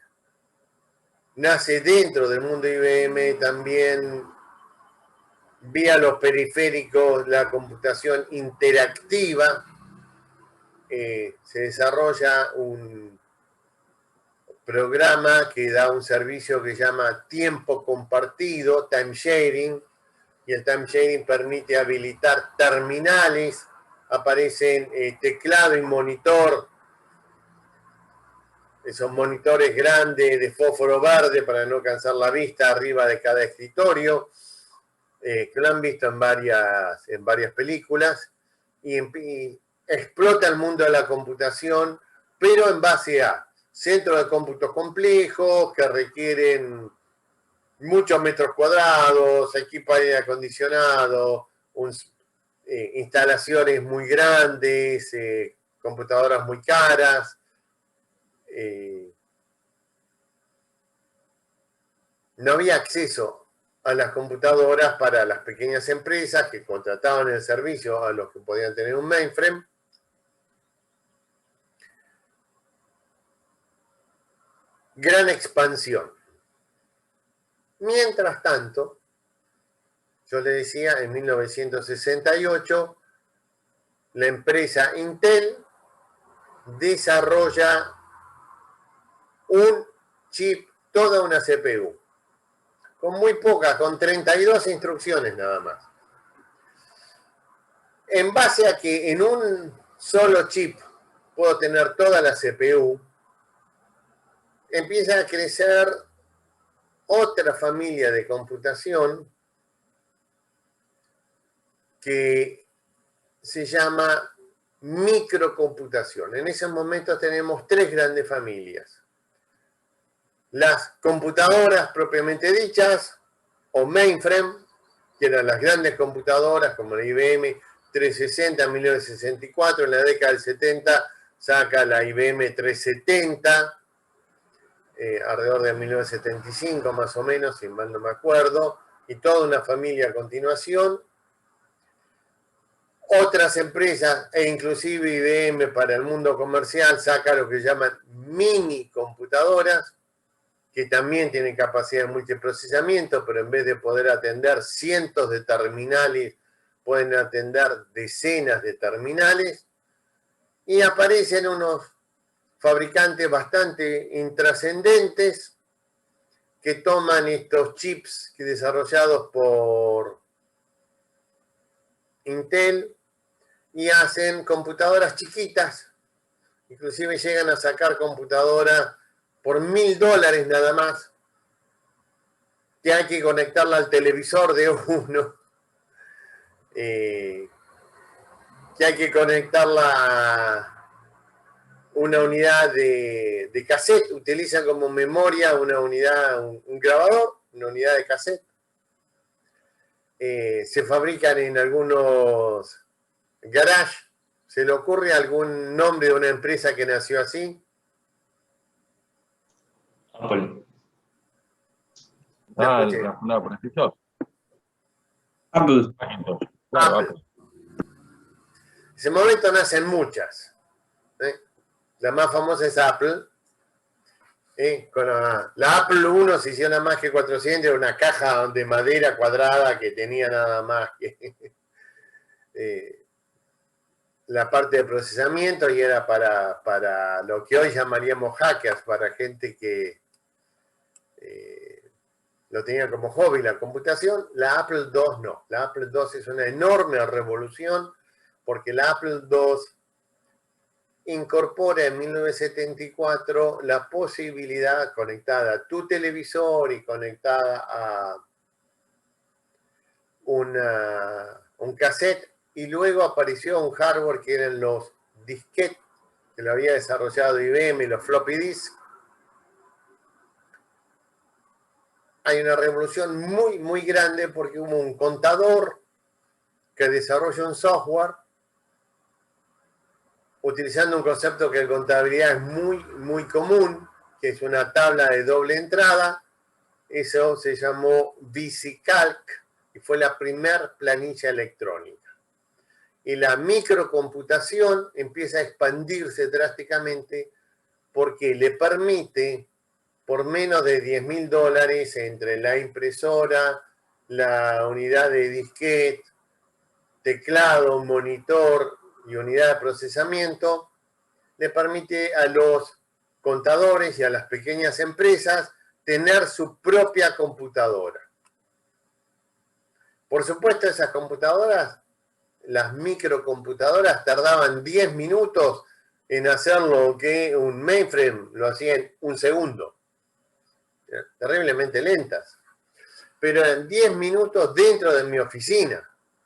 nace dentro del mundo IBM también, vía los periféricos, la computación interactiva. Se desarrolla un programa que da un servicio que se llama tiempo compartido, time sharing, y el time sharing permite habilitar terminales, aparecen teclado y monitor, esos monitores grandes de fósforo verde para no cansar la vista arriba de cada escritorio, que lo han visto en varias películas, y explota el mundo de la computación, pero en base a centros de cómputo complejos que requieren muchos metros cuadrados, equipo de aire acondicionado, instalaciones muy grandes, computadoras muy caras. No había acceso a las computadoras para las pequeñas empresas que contrataban el servicio a los que podían tener un mainframe. Gran expansión. Mientras tanto, yo le decía, en 1968, la empresa Intel desarrolla un chip, toda una CPU, con muy pocas, con 32 instrucciones nada más. En base a que en un solo chip puedo tener toda la CPU, empieza a crecer otra familia de computación que se llama microcomputación. En esos momentos tenemos tres grandes familias. Las computadoras propiamente dichas, o mainframe, que eran las grandes computadoras como la IBM 360 en 1964, en la década del 70 saca la IBM 370, alrededor de 1975 más o menos, si mal no me acuerdo, y toda una familia a continuación. Otras empresas, e inclusive IBM para el mundo comercial, saca lo que llaman mini computadoras, que también tienen capacidad de multiprocesamiento, pero en vez de poder atender cientos de terminales, pueden atender decenas de terminales, y aparecen unos fabricantes bastante intrascendentes que toman estos chips desarrollados por Intel y hacen computadoras chiquitas, inclusive llegan a sacar computadoras por $1000 nada más, que hay que conectarla al televisor de uno, que hay que conectarla a una unidad de cassette, utilizan como memoria una unidad, un grabador, una unidad de cassette. Se fabrican en algunos garages. ¿Se le ocurre algún nombre de una empresa que nació así? Apple. Ah, escuché. no, por ejemplo. Apple. Claro, Apple. Apple. En ese momento nacen muchas. La más famosa es Apple. Con la Apple I se hicieron nada más que 400, era una caja de madera cuadrada que tenía nada más que la parte de procesamiento y era para lo que hoy llamaríamos hackers, para gente que lo tenía como hobby la computación. La Apple II no. La Apple II es una enorme revolución porque la Apple II incorpora en 1974 la posibilidad conectada a tu televisor y conectada a un cassette, y luego apareció un hardware que eran los disquetes, que lo había desarrollado IBM, y los floppy disk. Hay una revolución muy, muy grande porque hubo un contador que desarrolla un software utilizando un concepto que en contabilidad es muy, muy común, que es una tabla de doble entrada. Eso se llamó VisiCalc y fue la primer planilla electrónica. Y la microcomputación empieza a expandirse drásticamente porque le permite, por menos de $10.000, entre la impresora, la unidad de disquete, teclado, monitor y unidad de procesamiento, le permite a los contadores y a las pequeñas empresas tener su propia computadora. Por supuesto, esas computadoras, las microcomputadoras, tardaban 10 minutos en hacer lo que un mainframe lo hacía en un segundo. Terriblemente lentas. Pero en 10 minutos dentro de mi oficina.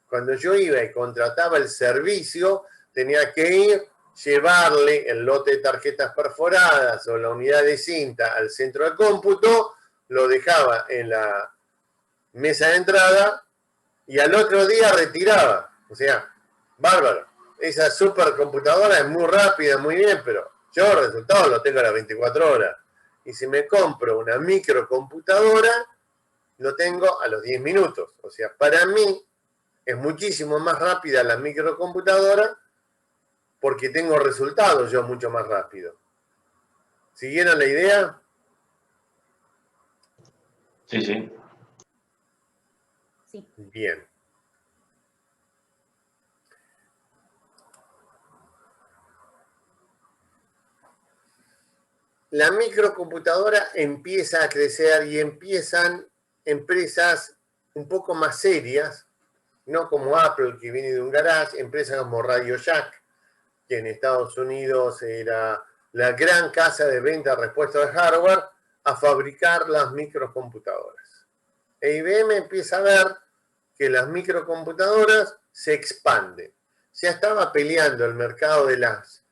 Cuando yo iba y contrataba el servicio, tenía que ir, llevarle el lote de tarjetas perforadas o la unidad de cinta al centro de cómputo, lo dejaba en la mesa de entrada y al otro día retiraba. O sea, bárbaro. Esa supercomputadora es muy rápida, muy bien, pero yo el resultado lo tengo a las 24 horas. Y si me compro una microcomputadora, lo tengo a los 10 minutos. O sea, para mí es muchísimo más rápida la microcomputadora porque tengo resultados yo mucho más rápido. ¿Siguieron la idea? Sí, sí. Sí. Bien. La microcomputadora empieza a crecer y empiezan empresas un poco más serias, no como Apple, que viene de un garage, empresas como Radio Shack, que en Estados Unidos era la gran casa de venta de repuestos de hardware, a fabricar las microcomputadoras. E IBM empieza a ver que las microcomputadoras se expanden. Ya estaba peleando el mercado de las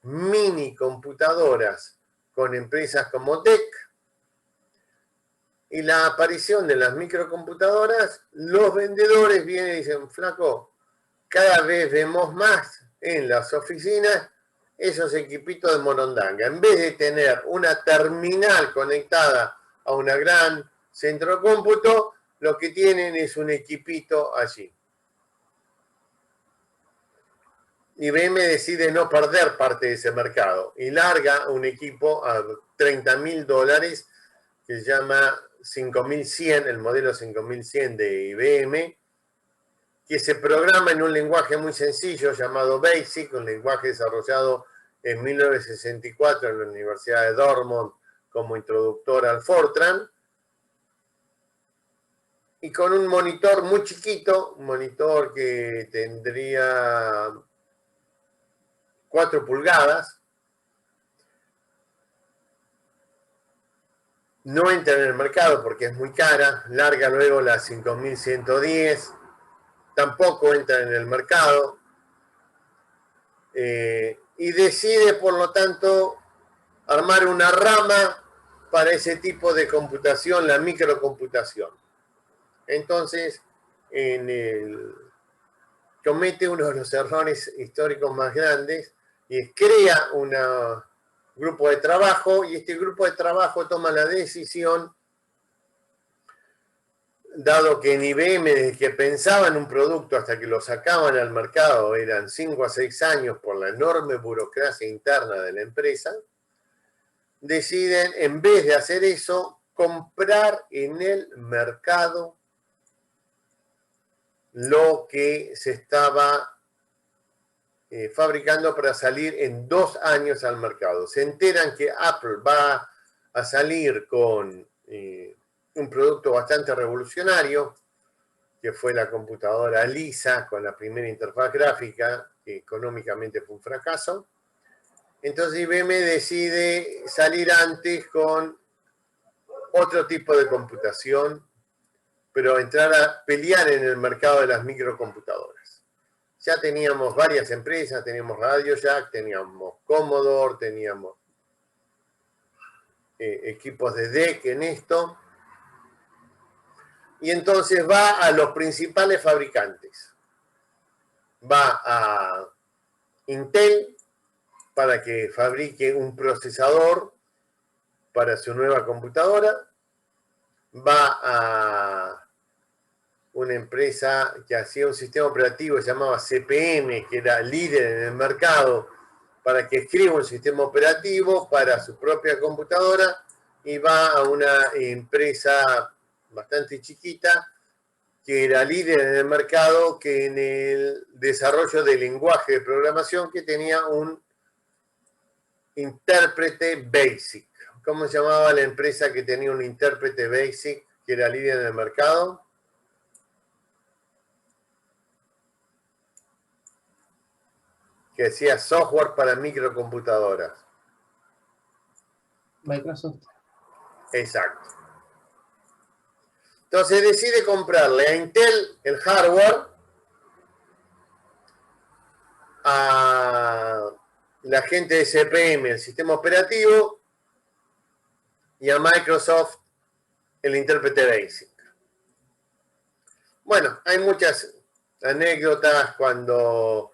mini computadoras con empresas como DEC, y la aparición de las microcomputadoras, los vendedores vienen y dicen, flaco, cada vez vemos más en las oficinas esos equipitos de morondanga. En vez de tener una terminal conectada a una gran centro de cómputo, lo que tienen es un equipito allí. IBM decide no perder parte de ese mercado y larga un equipo a $30.000 que se llama 5100, el modelo 5100 de IBM, que se programa en un lenguaje muy sencillo llamado BASIC, un lenguaje desarrollado en 1964 en la Universidad de Dortmund como introductor al Fortran, y con un monitor muy chiquito, un monitor que tendría 4 pulgadas, no entra en el mercado porque es muy cara, larga luego la 5110, tampoco entra en el mercado, y decide, por lo tanto, armar una rama para ese tipo de computación, la microcomputación. Entonces, comete uno de los errores históricos más grandes y crea un grupo de trabajo, y este grupo de trabajo toma la decisión, dado que en IBM, desde que pensaban un producto hasta que lo sacaban al mercado, eran 5 a 6 años por la enorme burocracia interna de la empresa, deciden, en vez de hacer eso, comprar en el mercado lo que se estaba fabricando para salir en 2 años al mercado. Se enteran que Apple va a salir con un producto bastante revolucionario, que fue la computadora Lisa, con la primera interfaz gráfica, que económicamente fue un fracaso. Entonces IBM decide salir antes con otro tipo de computación, pero entrar a pelear en el mercado de las microcomputadoras. Ya teníamos varias empresas, teníamos Radio Shack, teníamos Commodore, teníamos equipos de DEC en esto. Y entonces va a los principales fabricantes. Va a Intel para que fabrique un procesador para su nueva computadora. Va a una empresa que hacía un sistema operativo que se llamaba CPM, que era líder en el mercado, para que escriba un sistema operativo para su propia computadora. Y va a una empresa bastante chiquita, que era líder en el mercado, que en el desarrollo de lenguaje de programación, que tenía un intérprete BASIC. ¿Cómo se llamaba la empresa que tenía un intérprete BASIC, que era líder en el mercado? Que hacía software para microcomputadoras. Microsoft. Exacto. Entonces decide comprarle a Intel el hardware, a la gente de CPM el sistema operativo y a Microsoft el intérprete BASIC. Bueno, hay muchas anécdotas cuando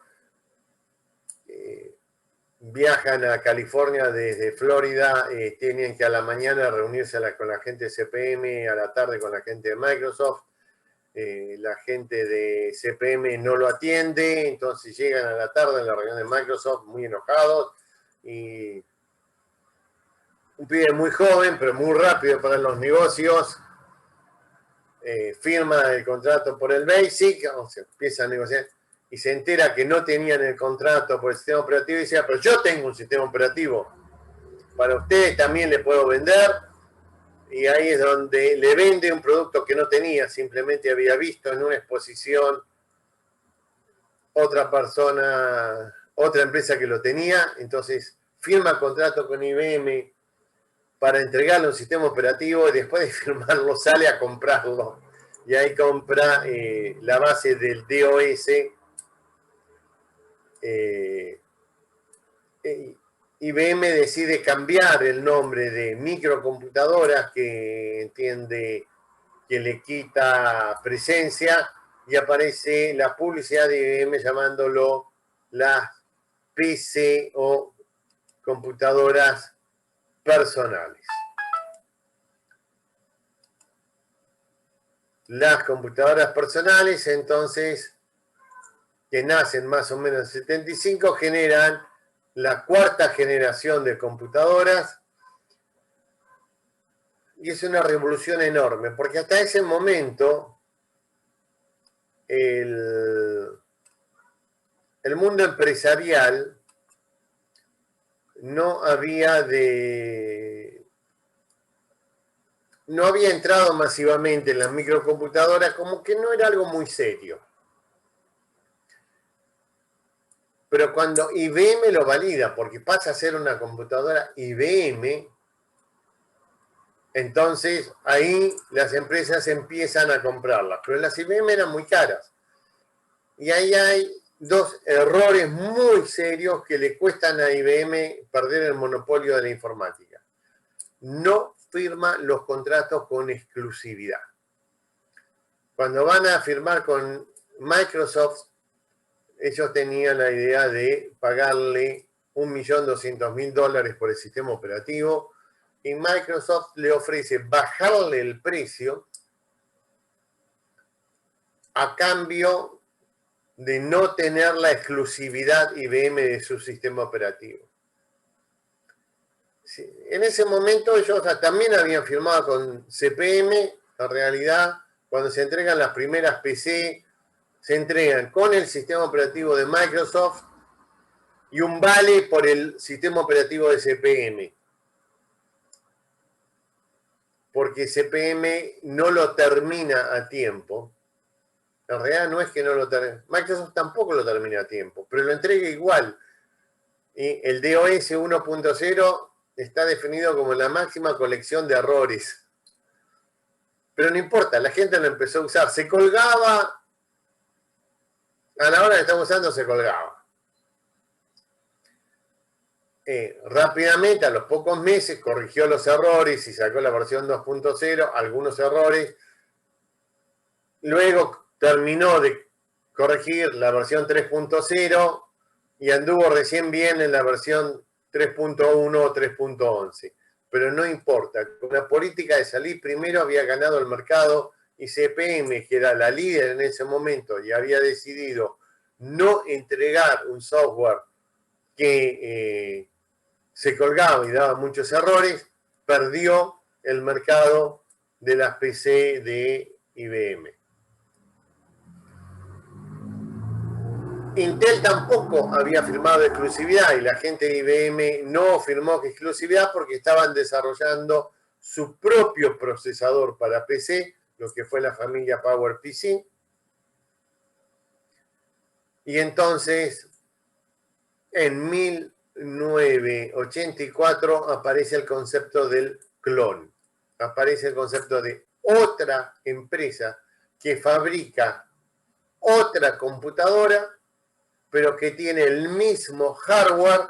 viajan a California desde Florida, tienen que a la mañana reunirse con la gente de CPM, a la tarde con la gente de Microsoft. La gente de CPM no lo atiende, entonces llegan a la tarde en la reunión de Microsoft muy enojados, y un pibe muy joven, pero muy rápido para los negocios, firma el contrato por el BASIC, o sea, empieza a negociar, y se entera que no tenían el contrato por el sistema operativo, y dice, pero yo tengo un sistema operativo, para ustedes también le puedo vender. Y ahí es donde le vende un producto que no tenía, simplemente había visto en una exposición otra persona, otra empresa que lo tenía, entonces firma contrato con IBM para entregarle un sistema operativo, y después de firmarlo sale a comprarlo, y ahí compra la base del DOS. IBM decide cambiar el nombre de microcomputadoras, que entiende que le quita presencia, y aparece la publicidad de IBM llamándolo las PC o computadoras personales. Las computadoras personales, entonces, que nacen más o menos en 75, generan la cuarta generación de computadoras, y es una revolución enorme, porque hasta ese momento el mundo empresarial no había entrado masivamente en las microcomputadoras, como que no era algo muy serio. Pero cuando IBM lo valida, porque pasa a ser una computadora IBM, entonces ahí las empresas empiezan a comprarlas. Pero las IBM eran muy caras. Y ahí hay dos errores muy serios que le cuestan a IBM perder el monopolio de la informática. No firma los contratos con exclusividad. Cuando van a firmar con Microsoft, ellos tenían la idea de pagarle $1.200.000 por el sistema operativo y Microsoft le ofrece bajarle el precio a cambio de no tener la exclusividad IBM de su sistema operativo. Sí, en ese momento ellos también habían firmado con CPM. En realidad, cuando se entregan las primeras PC, se entregan con el sistema operativo de Microsoft y un vale por el sistema operativo de CPM. Porque CPM no lo termina a tiempo. En realidad no es que no lo termine. Microsoft tampoco lo termina a tiempo, pero lo entrega igual. Y el DOS 1.0 está definido como la máxima colección de errores. Pero no importa, la gente lo empezó a usar. Se colgaba, a la hora que estamos usando se colgaba. Rápidamente, a los pocos meses, corrigió los errores y sacó la versión 2.0, algunos errores. Luego terminó de corregir la versión 3.0 y anduvo recién bien en la versión 3.1 o 3.11. Pero no importa, con la política de salir primero había ganado el mercado y CPM, que era la líder en ese momento y había decidido no entregar un software que se colgaba y daba muchos errores, perdió el mercado de las PC de IBM. Intel tampoco había firmado exclusividad y la gente de IBM no firmó exclusividad porque estaban desarrollando su propio procesador para PC, lo que fue la familia PowerPC. Y entonces, en 1984 aparece el concepto del clon. Aparece el concepto de otra empresa que fabrica otra computadora, pero que tiene el mismo hardware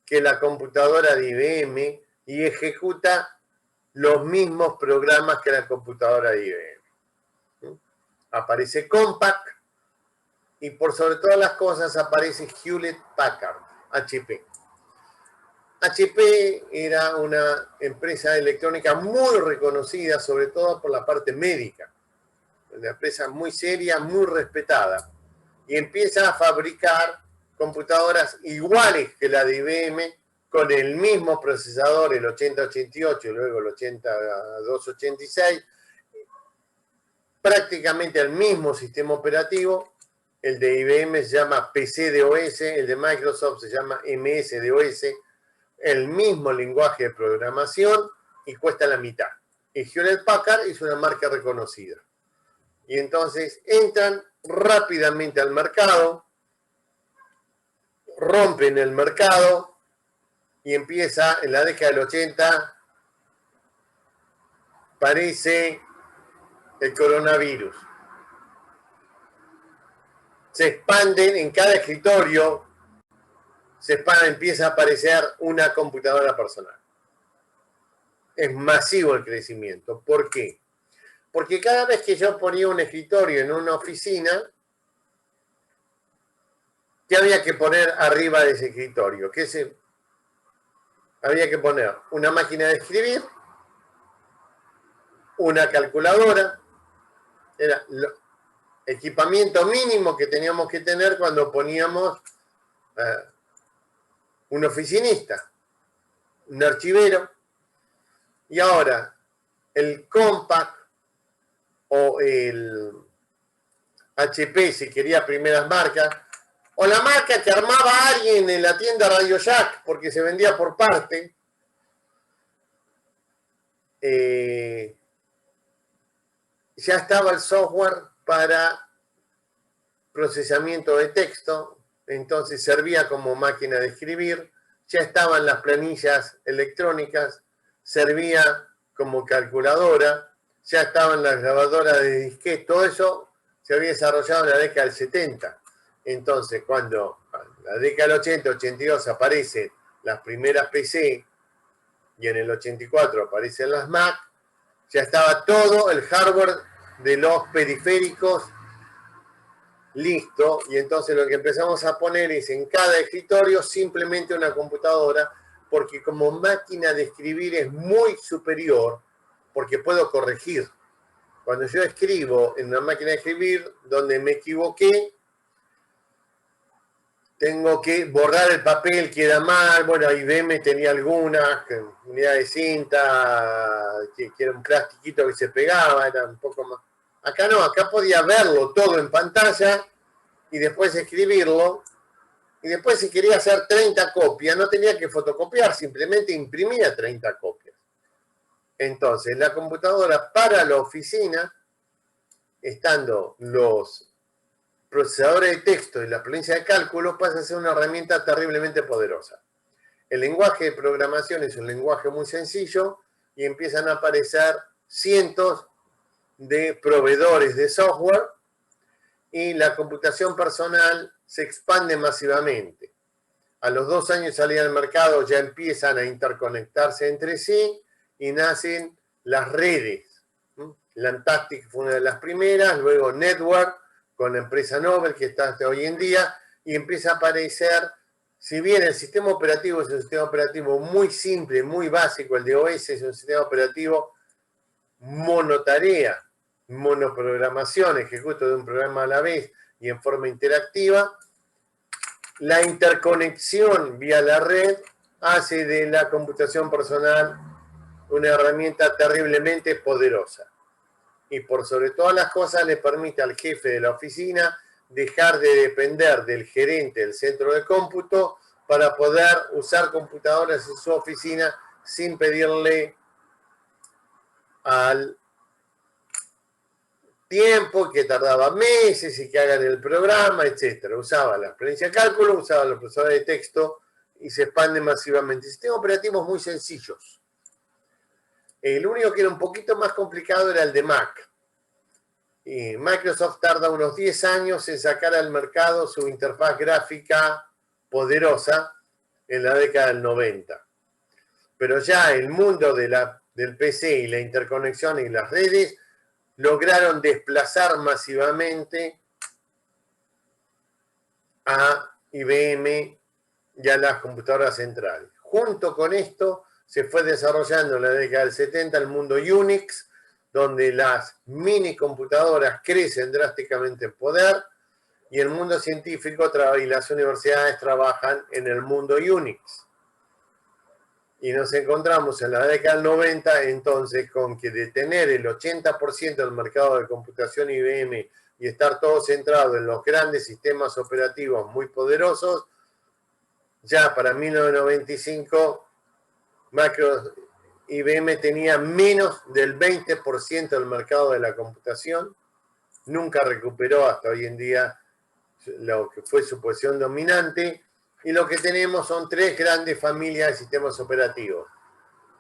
que la computadora de IBM y ejecuta los mismos programas que la computadora de IBM. Aparece Compaq y por sobre todas las cosas aparece Hewlett Packard, HP. HP era una empresa electrónica muy reconocida, sobre todo por la parte médica. Una empresa muy seria, muy respetada. Y empieza a fabricar computadoras iguales que la de IBM, con el mismo procesador, el 8088 y luego el 8286, prácticamente el mismo sistema operativo. El de IBM se llama PC-DOS, el de Microsoft se llama MS-DOS, el mismo lenguaje de programación y cuesta la mitad. Y Hewlett Packard es una marca reconocida. Y entonces entran rápidamente al mercado, rompen el mercado y empieza en la década del 80, parece el coronavirus. Se expanden en cada escritorio, empieza a aparecer una computadora personal. Es masivo el crecimiento. ¿Por qué? Porque cada vez que yo ponía un escritorio en una oficina, ¿qué había que poner arriba de ese escritorio? Había que poner una máquina de escribir, una calculadora, era el equipamiento mínimo que teníamos que tener cuando poníamos un oficinista, un archivero, y ahora el Compaq o el HP, si quería primeras marcas, o la marca que armaba alguien en la tienda Radio Shack porque se vendía por parte, ya estaba el software para procesamiento de texto, entonces servía como máquina de escribir, ya estaban las planillas electrónicas, servía como calculadora, ya estaban las grabadoras de disquete, todo eso se había desarrollado en la década del 70. Entonces, cuando en la década del 80, 82 aparecen las primeras PC y en el 84 aparecen las Mac, ya estaba todo el hardware de los periféricos listo, y entonces lo que empezamos a poner es en cada escritorio simplemente una computadora, porque como máquina de escribir es muy superior, porque puedo corregir. Cuando yo escribo en una máquina de escribir donde me equivoqué, tengo que borrar el papel, queda mal. Bueno, IBM tenía algunas, unidad de cinta, que era un plastiquito que se pegaba, era un poco más. Acá no, acá podía verlo todo en pantalla y después escribirlo. Y después si quería hacer 30 copias, no tenía que fotocopiar, simplemente imprimía 30 copias. Entonces, la computadora para la oficina, estando los procesadores de texto y la potencia de cálculo, pasa a ser una herramienta terriblemente poderosa. El lenguaje de programación es un lenguaje muy sencillo y empiezan a aparecer cientos de proveedores de software y la computación personal se expande masivamente. A los 2 años de salida al mercado ya empiezan a interconectarse entre sí y nacen las redes. Lantastic fue una de las primeras, luego Network con la empresa Nobel que está hasta hoy en día, y empieza a aparecer, si bien el sistema operativo es un sistema operativo muy simple, muy básico, el de OS es un sistema operativo monotarea, monoprogramación, ejecuto de un programa a la vez y en forma interactiva, la interconexión vía la red hace de la computación personal una herramienta terriblemente poderosa. Y por sobre todas las cosas le permite al jefe de la oficina dejar de depender del gerente del centro de cómputo para poder usar computadoras en su oficina sin pedirle al tiempo, que tardaba meses y que hagan el programa, etc. Usaba la experiencia de cálculo, usaba los procesadores de texto y se expande masivamente. Sistemas operativos muy sencillos. El único que era un poquito más complicado era el de Mac. Y Microsoft tarda unos 10 años en sacar al mercado su interfaz gráfica poderosa en la década del 90. Pero ya el mundo del PC y la interconexión y las redes lograron desplazar masivamente a IBM y a las computadoras centrales. Junto con esto se fue desarrollando en la década del 70 el mundo Unix, donde las mini computadoras crecen drásticamente en poder y el mundo científico y las universidades trabajan en el mundo Unix. Y nos encontramos en la década del 90 entonces con que de tener el 80% del mercado de computación IBM y estar todo centrado en los grandes sistemas operativos muy poderosos, ya para 1995 IBM tenía menos del 20% del mercado de la computación, nunca recuperó hasta hoy en día lo que fue su posición dominante, y lo que tenemos son 3 grandes familias de sistemas operativos.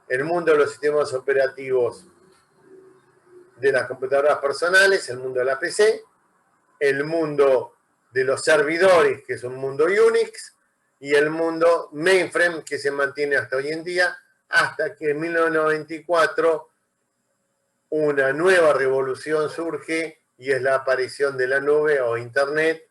El mundo de los sistemas operativos de las computadoras personales, el mundo de la PC, el mundo de los servidores, que es un mundo Unix, y el mundo mainframe, que se mantiene hasta hoy en día, hasta que en 1994 una nueva revolución surge y es la aparición de la nube o Internet,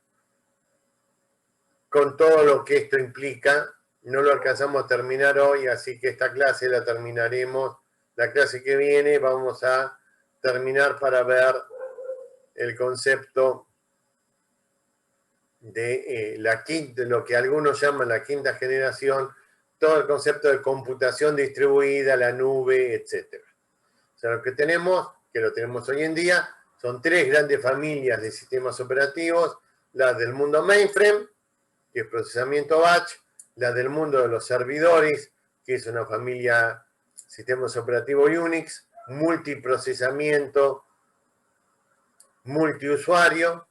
con todo lo que esto implica. No lo alcanzamos a terminar hoy, así que esta clase la terminaremos. La clase que viene vamos a terminar para ver el concepto de lo que algunos llaman la quinta generación, todo el concepto de computación distribuida, la nube, etc. O sea, lo que tenemos, que lo tenemos hoy en día, son 3 grandes familias de sistemas operativos: la del mundo mainframe, que es procesamiento batch; la del mundo de los servidores, que es una familia sistemas operativos Unix, multiprocesamiento, multiusuario;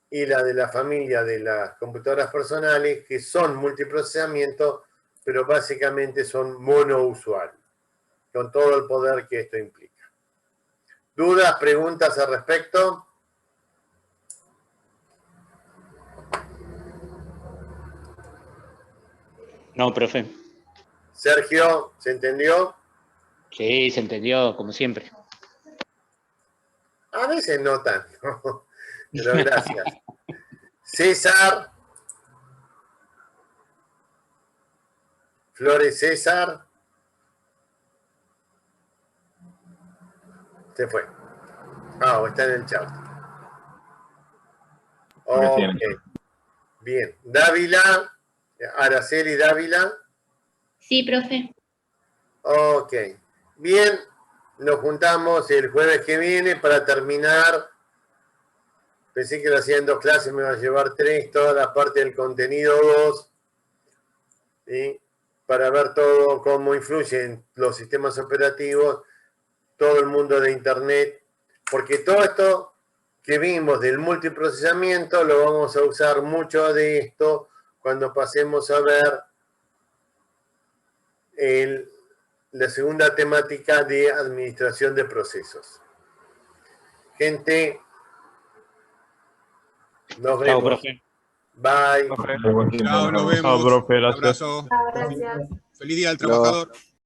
y la de la familia de las computadoras personales, que son multiprocesamiento, pero básicamente son monousuarios, con todo el poder que esto implica. ¿Dudas, preguntas al respecto? No, profe. Sergio, ¿se entendió? Sí, se entendió, como siempre. A veces no tanto, pero gracias. César. Flores César. Se fue. Ah, está en el chat. Ok. Bien. Dávila. Araceli Dávila. Sí, profe. Ok. Bien. Nos juntamos el jueves que viene para terminar. Pensé que lo hacía en 2 clases, me va a llevar 3, toda la parte del contenido 2. ¿Sí? Para ver todo cómo influyen los sistemas operativos, todo el mundo de Internet, porque todo esto que vimos del multiprocesamiento lo vamos a usar mucho de esto cuando pasemos a ver la segunda temática de administración de procesos. Gente, nos vemos. Profe. Bye. Chao, nos vemos. Chao, profe, Un gracias. abrazo. Gracias. Feliz Día del Trabajador.